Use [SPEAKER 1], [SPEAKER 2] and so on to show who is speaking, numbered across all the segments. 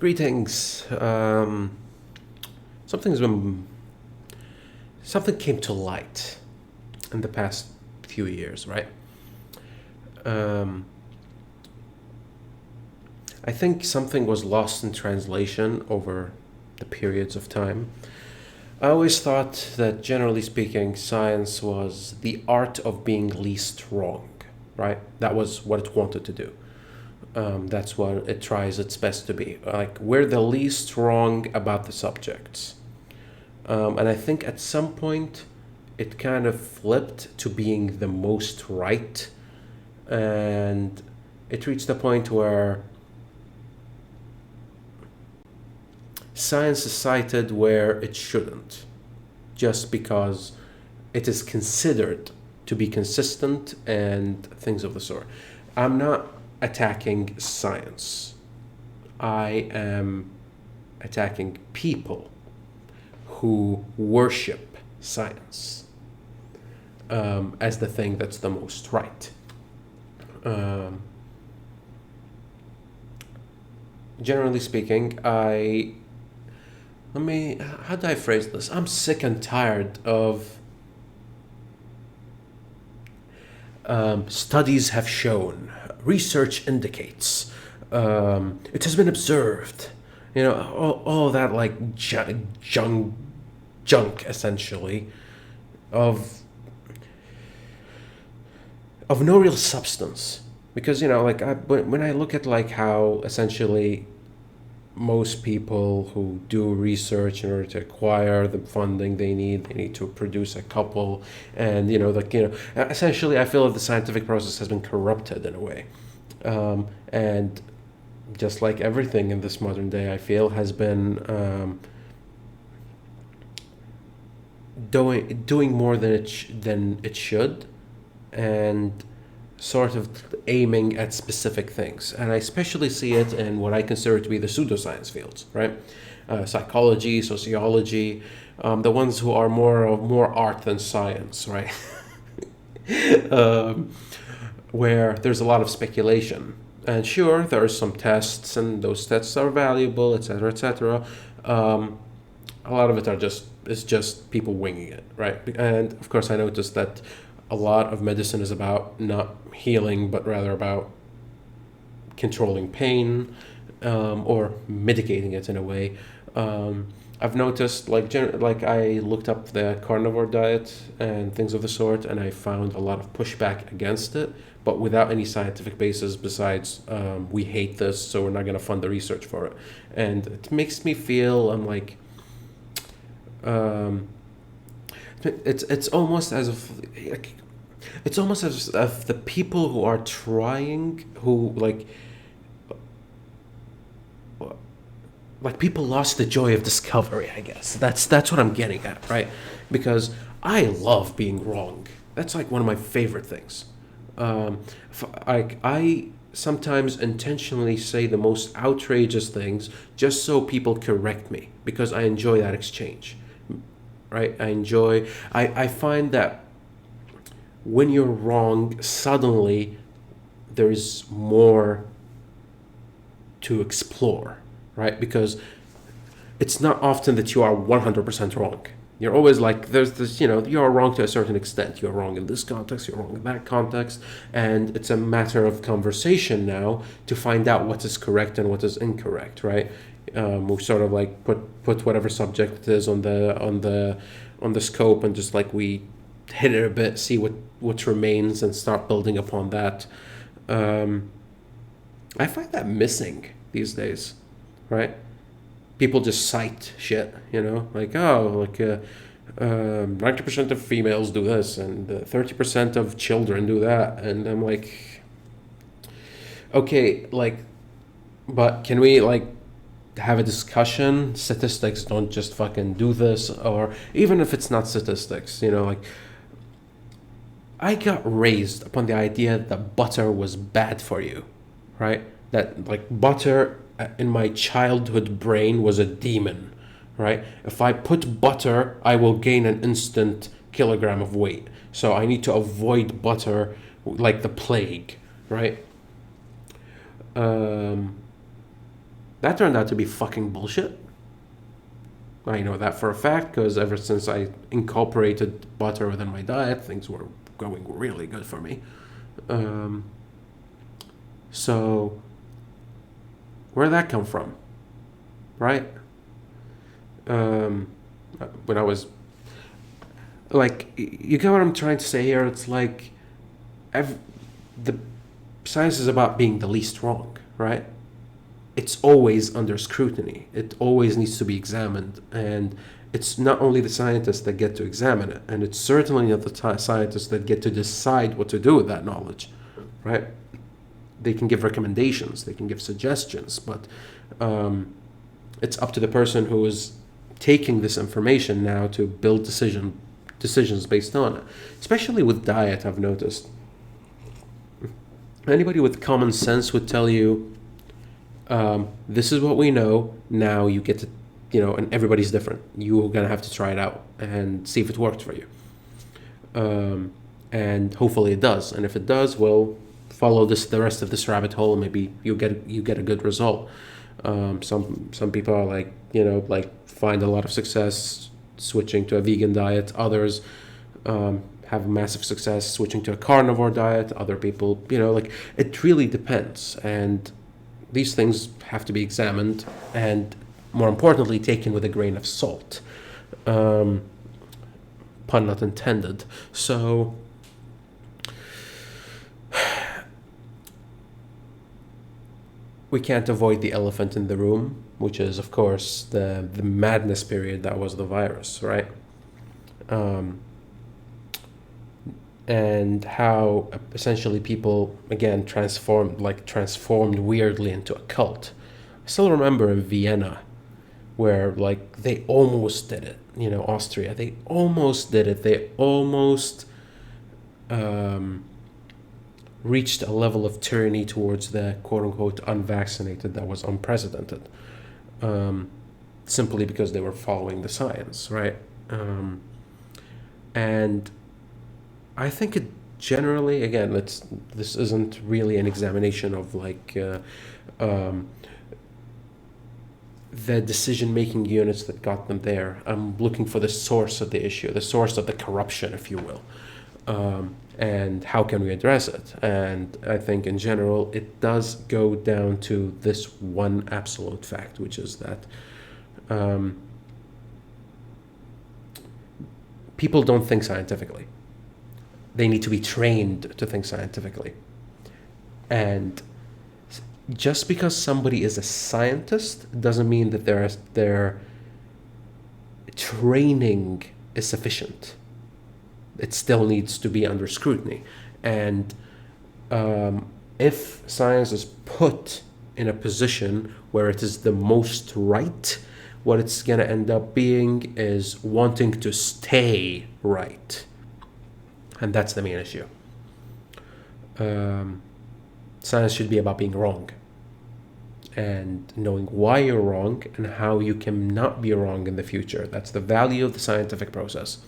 [SPEAKER 1] Greetings. Something's been something came to light in the past few years, right? Um, I think something was lost in translation over the periods of time. I always thought that, generally speaking, science was the art of being least wrong, right? That was what it wanted to do. That's what it tries its best to be. Like, we're the least wrong about the subjects. And I think at some point it kind of flipped to being the most right. And it reached a point where science is cited where it shouldn't, just because it is considered to be consistent and things of the sort. I'm not attacking science. I am attacking people who worship science as the thing that's the most right. Um, Generally speaking, how do I phrase this? I'm sick and tired of studies have shown, research indicates, it has been observed, all that like junk essentially of no real substance. Because like when I look at like how essentially most people who do research in order to acquire the funding they need to produce a couple, and essentially I feel that the scientific process has been corrupted in a way, and just like everything in this modern day, I feel has been doing more than it should, and sort of aiming at specific things. And I especially see it in what I consider to be the pseudoscience fields, right? Psychology, sociology, the ones who are more art than science, right? um, where there's a lot of speculation. And sure, there are some tests, and those tests are valuable, etc., etc. A lot of it is just people winging it, right? And of course, I noticed that a lot of medicine is about not healing, but rather about controlling pain, or mitigating it in a way. I've noticed, like I looked up the carnivore diet and things of the sort, and I found a lot of pushback against it, but without any scientific basis besides we hate this, so we're not going to fund the research for it. And it makes me feel it's almost as if the people who are trying, who like people lost the joy of discovery, I guess. That's what I'm getting at, right? Because I love being wrong. That's like one of my favorite things. I sometimes intentionally say the most outrageous things just so people correct me, because I enjoy that exchange, right? I find that when you're wrong, suddenly there's more to explore, right? Because it's not often that you are 100% wrong. You're always like, there's this, you're wrong to a certain extent. You're wrong in this context, you're wrong in that context. And it's a matter of conversation now to find out what is correct and what is incorrect, right? We sort of like put whatever subject it is on the scope, and just like we hit it a bit, see what remains, and start building upon that. I find that missing these days, right? People just cite shit, like 90% of females do this, and 30% of children do that, and I'm like, okay, like, but can we like have a discussion? Statistics don't just fucking do this. Or even if it's not statistics, like, I got raised upon the idea that butter was bad for you, right? That like butter in my childhood brain was a demon, right? If I put butter, I will gain an instant kilogram of weight. So I need to avoid butter like the plague, right? That turned out to be fucking bullshit. I know that for a fact because ever since I incorporated butter within my diet, things were going really good for me. Um, so, where did that come from, right? Um, when I was like, you get what I'm trying to say here? It's like, the science is about being the least wrong, right? It's always under scrutiny. It always needs to be examined. And it's not only the scientists that get to examine it, and it's certainly not the scientists that get to decide what to do with that knowledge, right? They can give recommendations, they can give suggestions, but it's up to the person who is taking this information now to build decisions based on it. Especially with diet, I've noticed. Anybody with common sense would tell you, this is what we know. Now you get to, and everybody's different. You're gonna have to try it out and see if it worked for you. And hopefully it does. And if it does, well, follow the rest of this rabbit hole. Maybe you get a good result. Some people are like find a lot of success switching to a vegan diet. Others have massive success switching to a carnivore diet. Other people, it really depends. And these things have to be examined and, more importantly, taken with a grain of salt. Pun not intended. So, we can't avoid the elephant in the room, which is, of course, the madness period that was the virus, right? And how essentially people, again, transformed weirdly into a cult. I still remember in Vienna where they almost did it, Austria, they almost did it. They almost reached a level of tyranny towards the quote-unquote unvaccinated that was unprecedented, simply because they were following the science, right? And I think it generally, again, this isn't really an examination of the decision-making units that got them there. I'm looking for the source of the issue, the source of the corruption, if you will, and how can we address it. And I think in general, it does go down to this one absolute fact, which is that people don't think scientifically. They need to be trained to think scientifically. And just because somebody is a scientist doesn't mean that their training is sufficient. It still needs to be under scrutiny. And if science is put in a position where it is the most right, what it's going to end up being is wanting to stay right. And that's the main issue. Science should be about being wrong and knowing why you're wrong and how you can not be wrong in the future. That's the value of the scientific process.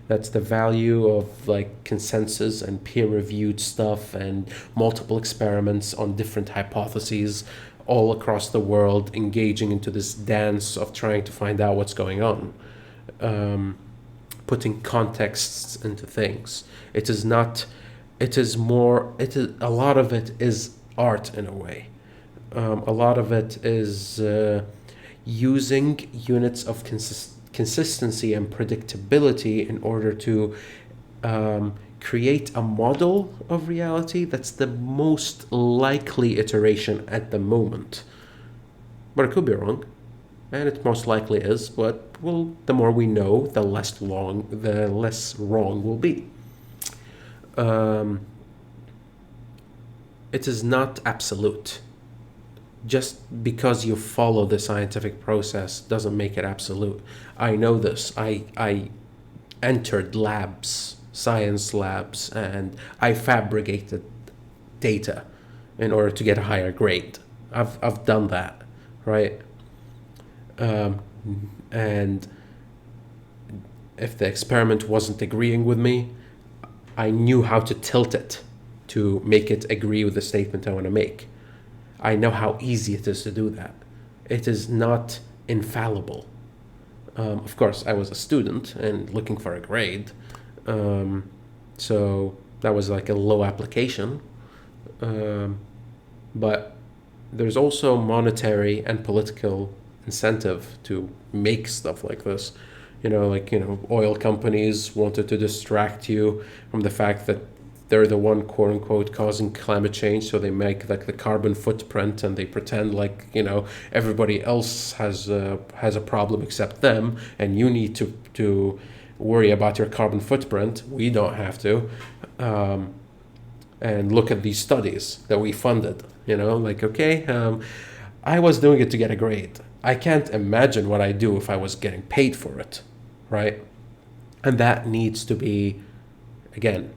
[SPEAKER 1] That's the value of consensus and peer-reviewed stuff and multiple experiments on different hypotheses all across the world, engaging into this dance of trying to find out what's going on. Putting contexts into things. A lot of it is art in a way. A lot of it is using units of consistency and predictability in order to create a model of reality that's the most likely iteration at the moment. But it could be wrong. And it most likely is, but the more we know, the less wrong we'll be. It is not absolute. Just because you follow the scientific process doesn't make it absolute. I know this. I entered science labs, and I fabricated data in order to get a higher grade. I've done that, right? And if the experiment wasn't agreeing with me, I knew how to tilt it to make it agree with the statement I want to make. I know how easy it is to do that. It is not infallible. Of course, I was a student and looking for a grade, so that was like a low application. Um, but there's also monetary and political incentive to make stuff like this. Oil companies wanted to distract you from the fact that they're the one, quote unquote, causing climate change. So they make like the carbon footprint, and they pretend like everybody else has a problem except them, and you need to worry about your carbon footprint. We don't have to. And look at these studies that we funded. Okay, I was doing it to get a grade. I can't imagine what I'd do if I was getting paid for it, right? And that needs to be, again,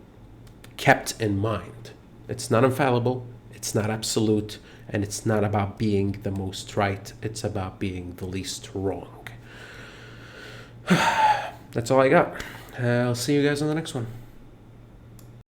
[SPEAKER 1] kept in mind. It's not infallible, it's not absolute, and it's not about being the most right. It's about being the least wrong. That's all I got. I'll see you guys on the next one.